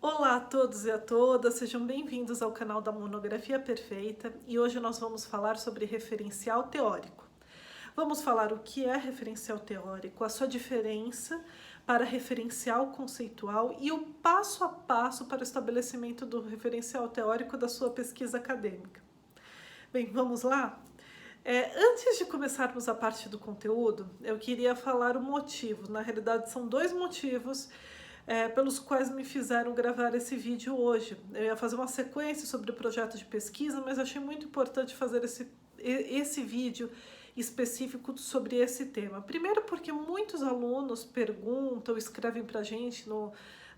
Olá a todos e a todas, sejam bem-vindos ao canal da Monografia Perfeita e hoje nós vamos falar sobre referencial teórico. Vamos falar o que é referencial teórico, a sua diferença para referencial conceitual e o passo a passo para o estabelecimento do referencial teórico da sua pesquisa acadêmica. Bem, vamos lá? Antes de começarmos a parte do conteúdo, eu queria falar o motivo. Na realidade, são dois motivos pelos quais me fizeram gravar esse vídeo hoje. Eu ia fazer uma sequência sobre o projeto de pesquisa, mas achei muito importante fazer esse vídeo específico sobre esse tema. Primeiro porque muitos alunos perguntam, escrevem pra gente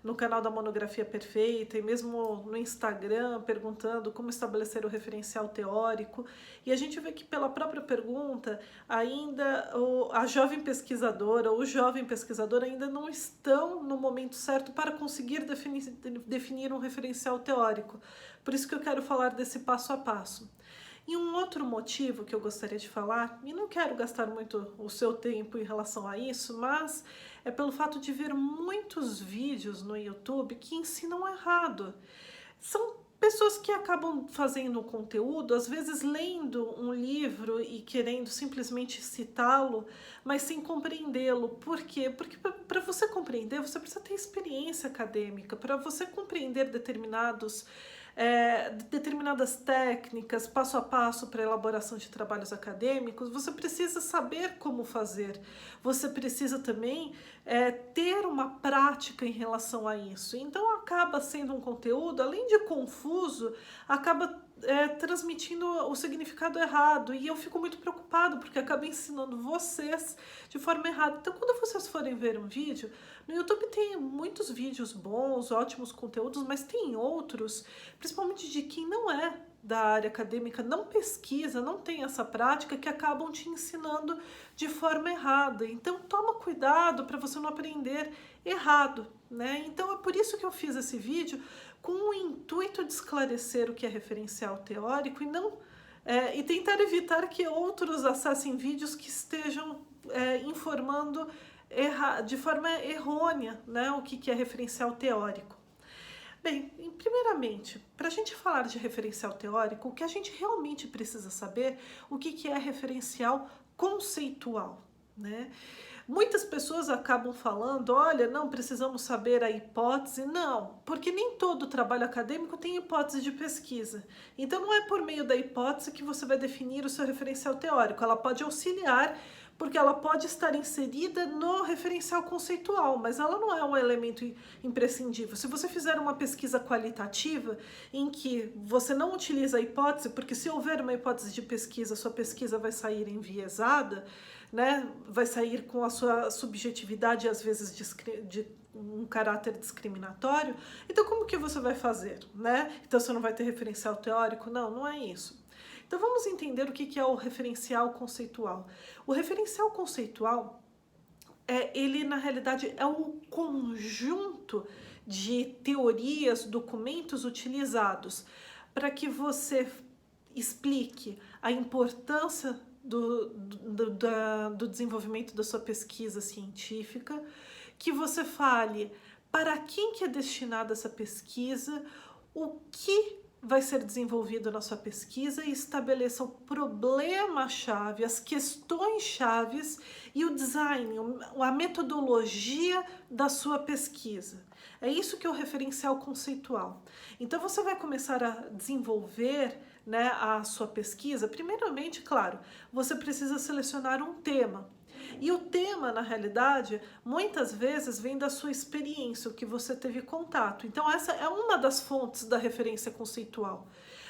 no canal da Monografia Perfeita e mesmo no Instagram perguntando como estabelecer o referencial teórico, e a gente vê que pela própria pergunta ainda a jovem pesquisadora ou o jovem pesquisador ainda não estão no momento certo para conseguir definir um referencial teórico. Por isso que eu quero falar desse passo a passo. E um outro motivo que eu gostaria de falar, e não quero gastar muito o seu tempo em relação a isso, mas é pelo fato de ver muitos vídeos no YouTube que ensinam errado. São pessoas que acabam fazendo um conteúdo, às vezes lendo um livro e querendo simplesmente citá-lo, mas sem compreendê-lo. Por quê? Porque para você compreender, você precisa ter experiência acadêmica. Para você compreender determinadas técnicas, passo a passo para a elaboração de trabalhos acadêmicos, você precisa saber como fazer. Você precisa também ter uma prática em relação a isso. Então acaba sendo um conteúdo, além de confuso, acaba transmitindo o significado errado, e eu fico muito preocupado porque acaba ensinando vocês de forma errada. Então quando vocês forem ver um vídeo, no YouTube tem muitos vídeos bons, ótimos conteúdos, mas tem outros, principalmente de quem não é da área acadêmica, não pesquisa, não tem essa prática, que acabam te ensinando de forma errada. Então toma cuidado para você não aprender errado, né? Então é por isso que eu fiz esse vídeo, com o intuito de esclarecer o que é referencial teórico e tentar evitar que outros acessem vídeos que estejam informando de forma errônea, né, o que é referencial teórico. Bem, primeiramente, para a gente falar de referencial teórico, o que a gente realmente precisa saber, o que é referencial conceitual, né? Muitas pessoas acabam falando, olha, não precisamos saber a hipótese. Não, porque nem todo trabalho acadêmico tem hipótese de pesquisa. Então não é por meio da hipótese que você vai definir o seu referencial teórico. Ela pode auxiliar, porque ela pode estar inserida no referencial conceitual, mas ela não é um elemento imprescindível. Se você fizer uma pesquisa qualitativa em que você não utiliza a hipótese, porque se houver uma hipótese de pesquisa, sua pesquisa vai sair enviesada, né? Vai sair com a sua subjetividade, às vezes de um caráter discriminatório. Então como que você vai fazer, né? Então você não vai ter referencial teórico? Não, não é isso. Então vamos entender o que é o referencial conceitual. O referencial conceitual, ele na realidade é um conjunto de teorias, documentos utilizados para que você explique a importância do desenvolvimento da sua pesquisa científica, que você fale para quem que é destinada essa pesquisa, o que vai ser desenvolvido na sua pesquisa, e estabeleça o problema-chave, as questões-chaves e o design, a metodologia da sua pesquisa. É isso que é o referencial conceitual. Então você vai começar a desenvolver, né, a sua pesquisa. Primeiramente, claro, você precisa selecionar um tema. E o tema, na realidade, muitas vezes vem da sua experiência, o que você teve contato. Então essa é uma das fontes da referência conceitual.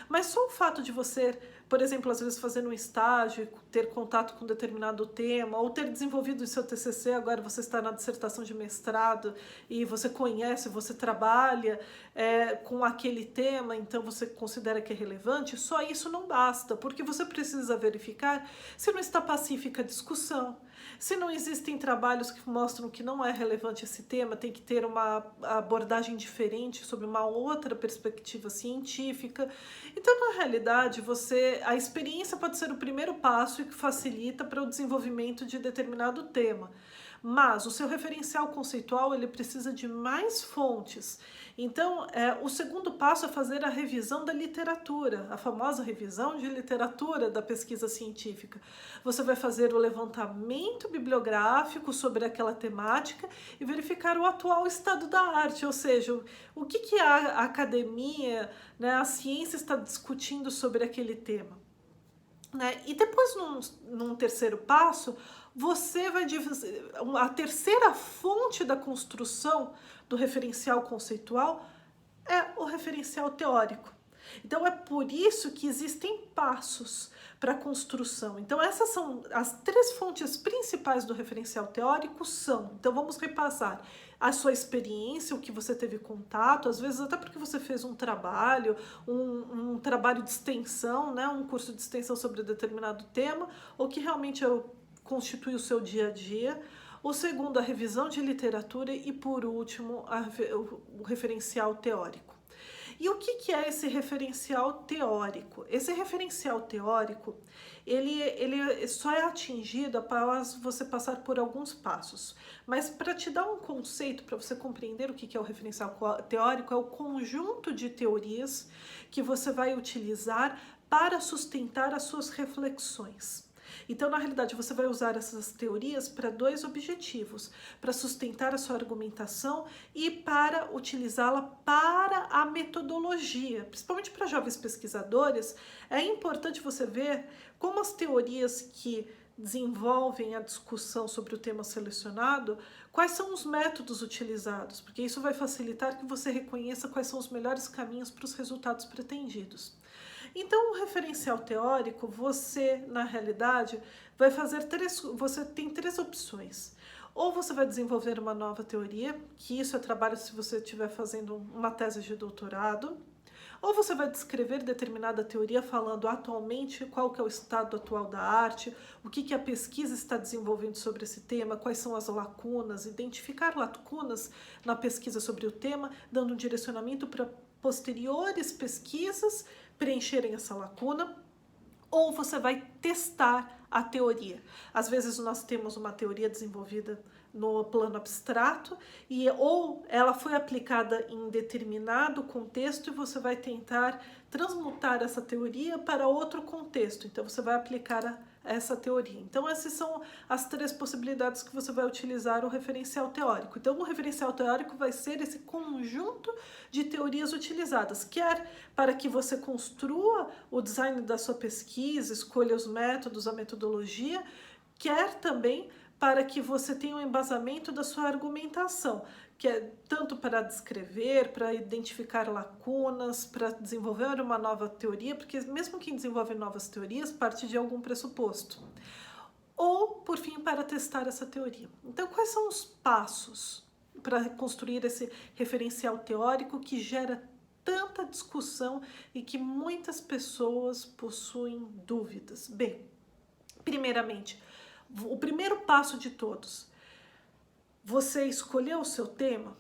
Mas só o fato de você, por exemplo, às vezes fazer um estágio, ter contato com um determinado tema, ou ter desenvolvido o seu TCC, agora você está na dissertação de mestrado e você conhece, você trabalha com aquele tema, então você considera que é relevante, só isso não basta, porque você precisa verificar se não está pacífica a discussão, se não existem trabalhos que mostram que não é relevante esse tema, tem que ter uma abordagem diferente sobre uma outra perspectiva científica. Então, na realidade, a experiência pode ser o primeiro passo e que facilita para o desenvolvimento de determinado tema. Mas o seu referencial conceitual, ele precisa de mais fontes. Então, o segundo passo é fazer a revisão da literatura, a famosa revisão de literatura da pesquisa científica. Você vai fazer o levantamento bibliográfico sobre aquela temática e verificar o atual estado da arte, ou seja, o que a academia, né, a ciência está discutindo sobre aquele tema. Né? E depois, num terceiro passo, você vai dividir a terceira fonte da construção do referencial conceitual é o referencial teórico. Então é por isso que existem passos para a construção. Então essas são as três fontes principais do referencial teórico são. Então vamos repassar a sua experiência, o que você teve contato, às vezes até porque você fez um trabalho, um trabalho de extensão, né, um curso de extensão sobre determinado tema, ou que realmente constitui o seu dia a dia. O segundo, a revisão de literatura e, por último, o referencial teórico. E o que é esse referencial teórico? Esse referencial teórico, ele só é atingido após você passar por alguns passos. Mas para te dar um conceito, para você compreender o que é o referencial teórico, é o conjunto de teorias que você vai utilizar para sustentar as suas reflexões. Então, na realidade, você vai usar essas teorias para dois objetivos: para sustentar a sua argumentação e para utilizá-la para a metodologia. Principalmente para jovens pesquisadores, é importante você ver como as teorias que desenvolvem a discussão sobre o tema selecionado, quais são os métodos utilizados, porque isso vai facilitar que você reconheça quais são os melhores caminhos para os resultados pretendidos. Então, o referencial teórico, você, na realidade, vai fazer você tem três opções. Ou você vai desenvolver uma nova teoria, que isso é trabalho se você estiver fazendo uma tese de doutorado, ou você vai descrever determinada teoria falando atualmente qual que é o estado atual da arte, o que a pesquisa está desenvolvendo sobre esse tema, quais são as lacunas, identificar lacunas na pesquisa sobre o tema, dando um direcionamento para posteriores pesquisas preencherem essa lacuna, ou você vai testar a teoria. Às vezes nós temos uma teoria desenvolvida no plano abstrato ou ela foi aplicada em determinado contexto e você vai tentar transmutar essa teoria para outro contexto. Então você vai aplicar essa teoria. Então essas são as três possibilidades que você vai utilizar o referencial teórico. Então o referencial teórico vai ser esse conjunto de teorias utilizadas, quer para que você construa o design da sua pesquisa, escolha os métodos, a metodologia, quer também para que você tenha um embasamento da sua argumentação, que é tanto para descrever, para identificar lacunas, para desenvolver uma nova teoria, porque mesmo quem desenvolve novas teorias parte de algum pressuposto. Ou, por fim, para testar essa teoria. Então, quais são os passos para construir esse referencial teórico que gera tanta discussão e que muitas pessoas possuem dúvidas? Bem, primeiramente, o primeiro passo de todos, você escolheu o seu tema?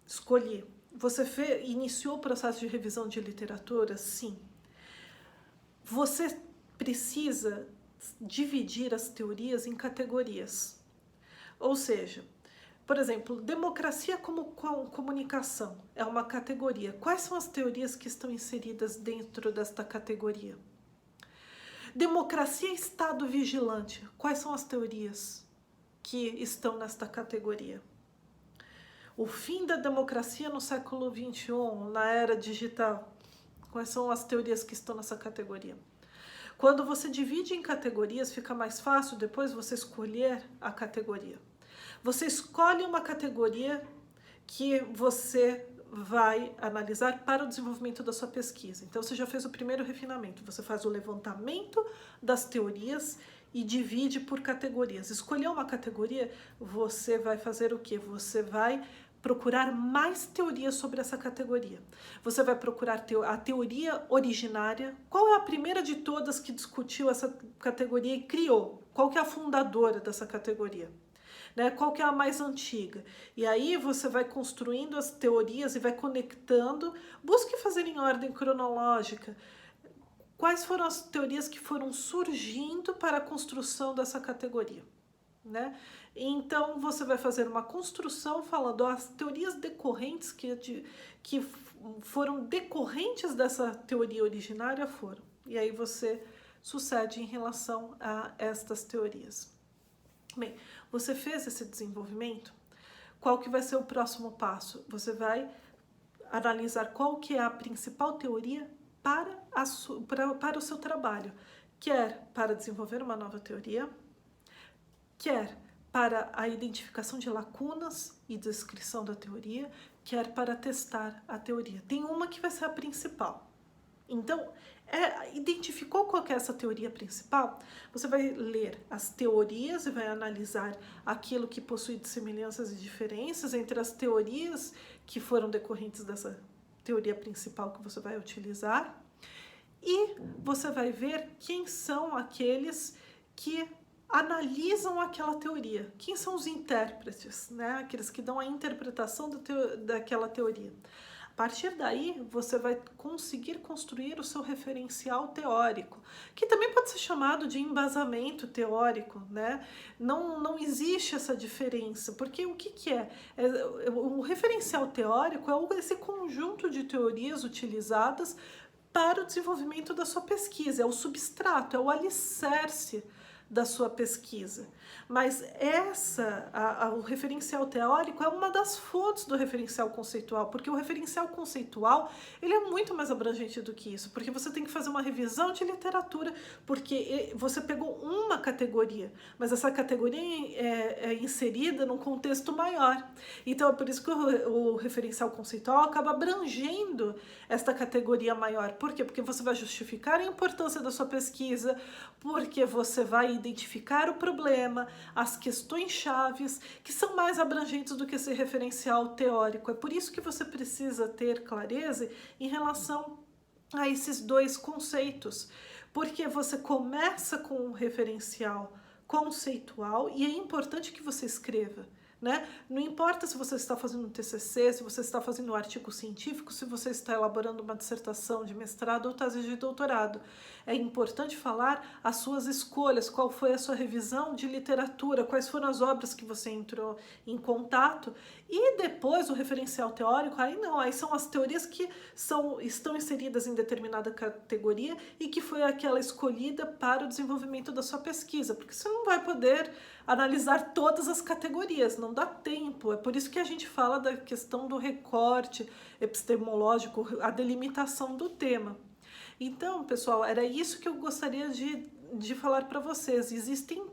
Escolhi. Você iniciou o processo de revisão de literatura? Sim. Você precisa dividir as teorias em categorias. Ou seja, por exemplo, democracia como comunicação é uma categoria. Quais são as teorias que estão inseridas dentro desta categoria? Democracia e Estado vigilante. Quais são as teorias que estão nesta categoria? O fim da democracia no século XXI, na era digital. Quais são as teorias que estão nessa categoria? Quando você divide em categorias, fica mais fácil depois você escolher a categoria. Você escolhe uma categoria que você vai analisar para o desenvolvimento da sua pesquisa. Então, você já fez o primeiro refinamento. Você faz o levantamento das teorias e divide por categorias. Escolher uma categoria, você vai fazer o quê? Você vai procurar mais teorias sobre essa categoria. Você vai procurar a teoria originária. Qual é a primeira de todas que discutiu essa categoria e criou? Qual que é a fundadora dessa categoria? Né? Qual que é a mais antiga? E aí você vai construindo as teorias e vai conectando. Busque fazer em ordem cronológica. Quais foram as teorias que foram surgindo para a construção dessa categoria? Né? Então, você vai fazer uma construção falando as teorias decorrentes que foram decorrentes dessa teoria originária foram. E aí você sucede em relação a estas teorias. Bem, você fez esse desenvolvimento? Qual que vai ser o próximo passo? Você vai analisar qual que é a principal teoria para o seu trabalho. Quer para desenvolver uma nova teoria, quer para a identificação de lacunas e descrição da teoria, quer para testar a teoria. Tem uma que vai ser a principal. Então, identificou qual que é essa teoria principal? Você vai ler as teorias e vai analisar aquilo que possui de semelhanças e diferenças entre as teorias que foram decorrentes dessa teoria principal que você vai utilizar. E você vai ver quem são aqueles que analisam aquela teoria. Quem são os intérpretes, né? Aqueles que dão a interpretação daquela teoria. A partir daí, você vai conseguir construir o seu referencial teórico, que também pode ser chamado de embasamento teórico, né? Não existe essa diferença, porque o que é? O referencial teórico é esse conjunto de teorias utilizadas para o desenvolvimento da sua pesquisa, é o substrato, é o alicerce da sua pesquisa. Mas o referencial teórico é uma das fontes do referencial conceitual, porque o referencial conceitual ele é muito mais abrangente do que isso, porque você tem que fazer uma revisão de literatura, porque você pegou uma categoria, mas essa categoria é inserida num contexto maior. Então é por isso que o referencial conceitual acaba abrangendo esta categoria maior. Por quê? Porque você vai justificar a importância da sua pesquisa, porque você vai identificar o problema, as questões chaves, que são mais abrangentes do que esse referencial teórico. É por isso que você precisa ter clareza em relação a esses dois conceitos, porque você começa com um referencial conceitual e é importante que você escreva. Né? Não importa se você está fazendo um TCC, se você está fazendo um artigo científico, se você está elaborando uma dissertação de mestrado ou tese de doutorado. É importante falar as suas escolhas, qual foi a sua revisão de literatura, quais foram as obras que você entrou em contato. E depois o referencial teórico, aí são as teorias que estão inseridas em determinada categoria e que foi aquela escolhida para o desenvolvimento da sua pesquisa, porque você não vai poder analisar todas as categorias, não dá tempo. É por isso que a gente fala da questão do recorte epistemológico, a delimitação do tema. Então, pessoal, era isso que eu gostaria de falar para vocês. Existem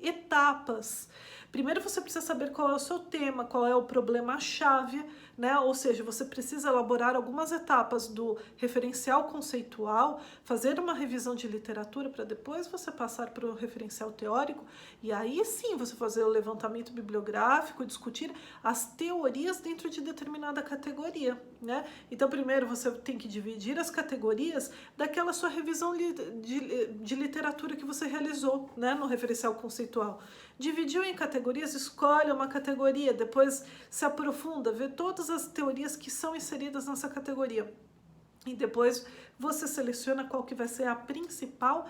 etapas. Primeiro você precisa saber qual é o seu tema, qual é o problema-chave, né? Ou seja, você precisa elaborar algumas etapas do referencial conceitual, fazer uma revisão de literatura para depois você passar para o referencial teórico e aí sim você fazer o levantamento bibliográfico, discutir as teorias dentro de determinada categoria, né? Então primeiro você tem que dividir as categorias daquela sua revisão de literatura que você realizou, né? No referencial conceitual. Dividiu em categorias, escolhe uma categoria, depois se aprofunda, vê todas as teorias que são inseridas nessa categoria. E depois você seleciona qual que vai ser a principal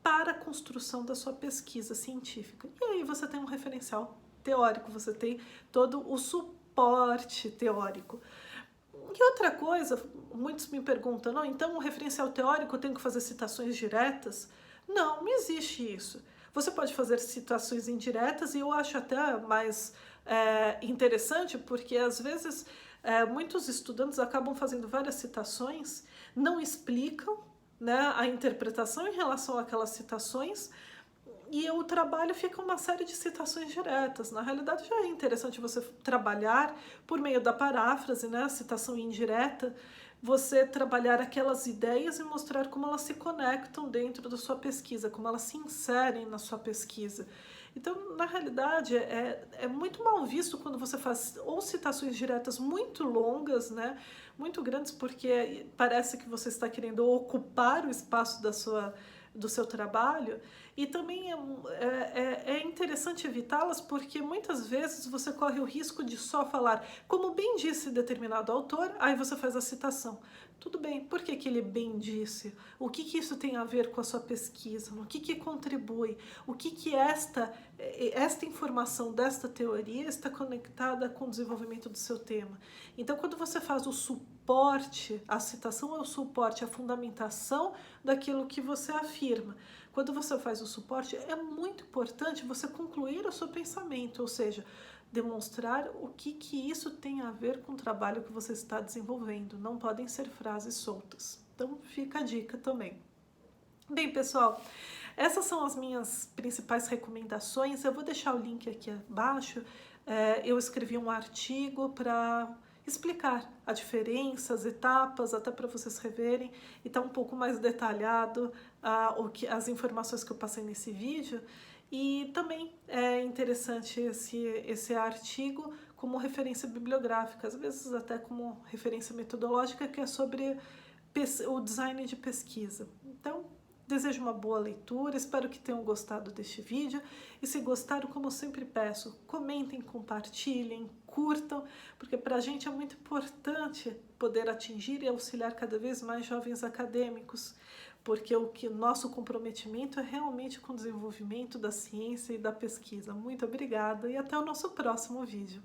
para a construção da sua pesquisa científica. E aí você tem um referencial teórico, você tem todo o suporte teórico. E outra coisa, muitos me perguntam, não, então o referencial teórico eu tenho que fazer citações diretas? Não existe isso. Você pode fazer citações indiretas e eu acho até mais interessante porque às vezes muitos estudantes acabam fazendo várias citações, não explicam, né, a interpretação em relação àquelas citações e o trabalho fica uma série de citações diretas. Na realidade já é interessante você trabalhar por meio da paráfrase, né, a citação indireta, você trabalhar aquelas ideias e mostrar como elas se conectam dentro da sua pesquisa, como elas se inserem na sua pesquisa. Então, na realidade, é muito mal visto quando você faz ou citações diretas muito longas, né, muito grandes, porque parece que você está querendo ocupar o espaço do seu trabalho, e também é interessante evitá-las porque muitas vezes você corre o risco de só falar, como bem disse determinado autor, aí você faz a citação. Tudo bem, por que que ele bem disse? O que que isso tem a ver com a sua pesquisa? O que que contribui? O que que esta informação desta teoria está conectada com o desenvolvimento do seu tema? Então, quando você faz o suporte, a citação é o suporte, a fundamentação daquilo que você afirma. Quando você faz o suporte, é muito importante você concluir o seu pensamento, ou seja, demonstrar o que isso tem a ver com o trabalho que você está desenvolvendo. Não podem ser frases soltas. Então, fica a dica também. Bem, pessoal, essas são as minhas principais recomendações. Eu vou deixar o link aqui abaixo. Eu escrevi um artigo para explicar a diferença, as etapas, até para vocês reverem, e tá um pouco mais detalhado as informações que eu passei nesse vídeo. E também é interessante esse artigo como referência bibliográfica, às vezes até como referência metodológica, que é sobre o design de pesquisa. Então, desejo uma boa leitura, espero que tenham gostado deste vídeo, e se gostaram, como eu sempre peço, comentem, compartilhem, curtam, porque para a gente é muito importante poder atingir e auxiliar cada vez mais jovens acadêmicos, porque o nosso comprometimento é realmente com o desenvolvimento da ciência e da pesquisa. Muito obrigada e até o nosso próximo vídeo.